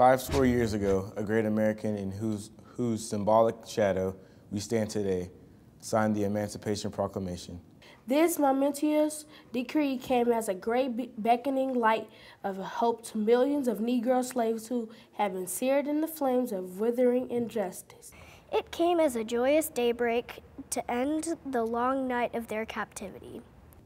50 years ago, a great American in whose symbolic shadow we stand today signed the Emancipation Proclamation. This momentous decree came as a great beckoning light of hope to millions of Negro slaves who had been seared in the flames of withering injustice. It came as a joyous daybreak to end the long night of their captivity.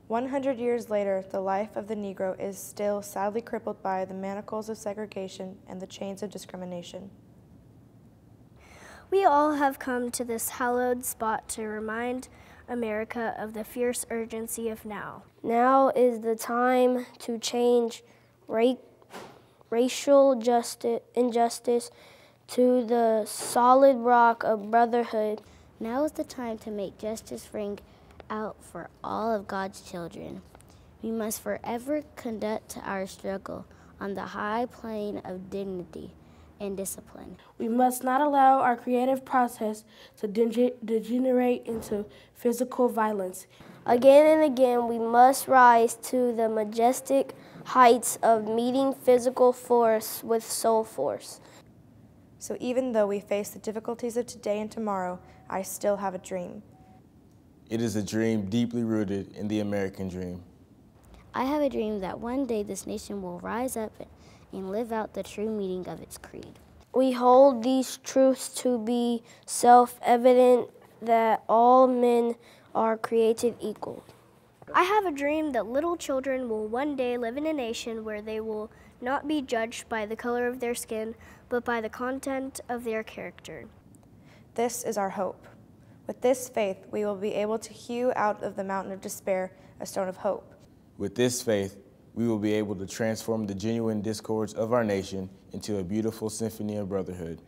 100 years later, the life of the Negro is still sadly crippled by the manacles of segregation and the chains of discrimination. We all have come to this hallowed spot to remind America of the fierce urgency of now. Now is the time to change racial injustice to the solid rock of brotherhood. Now is the time to make justice ring out for all of God's children. We must forever conduct our struggle on the high plane of dignity and discipline. We must not allow our creative process to degenerate into physical violence. Again and again, we must rise to the majestic heights of meeting physical force with soul force. So even though we face the difficulties of today and tomorrow, I still have a dream. It is a dream deeply rooted in the American dream. I have a dream that one day this nation will rise up and live out the true meaning of its creed. We hold these truths to be self-evident that all men are created equal. I have a dream that little children will one day live in a nation where they will not be judged by the color of their skin, but by the content of their character. This is our hope. With this faith, we will be able to hew out of the mountain of despair a stone of hope. With this faith, we will be able to transform the genuine discords of our nation into a beautiful symphony of brotherhood.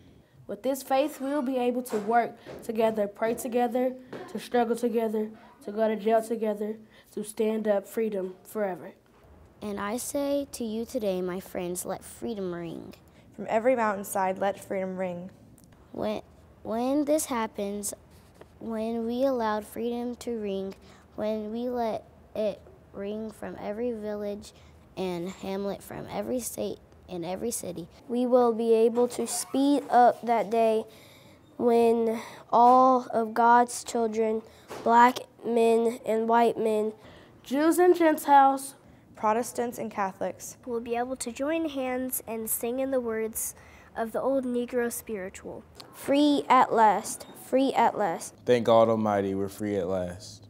With this faith, we will be able to work together, pray together, to struggle together, to go to jail together, to stand up freedom forever. And I say to you today, my friends, let freedom ring. From every mountainside, let freedom ring. When this happens, when we allowed freedom to ring, when we let it ring from every village and hamlet, from every state and every city, we will be able to speed up that day when all of God's children, black men and white men, Jews and Gentiles, Protestants and Catholics, will be able to join hands and sing in the words of the old Negro spiritual. Free at last, free at last. Thank God Almighty, we're free at last.